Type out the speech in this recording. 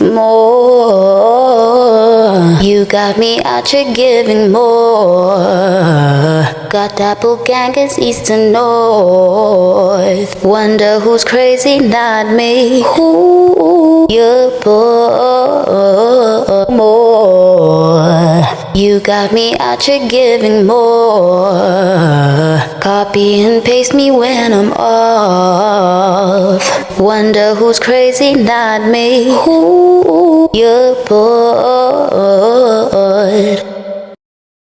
more. You got me out here giving more. Got doppelgangers east and north. Wonder who's crazy, not me. Who you're more. You got me out here giving more. Copy and paste me when I'm off. Wonder who's crazy, not me. Who you're bored.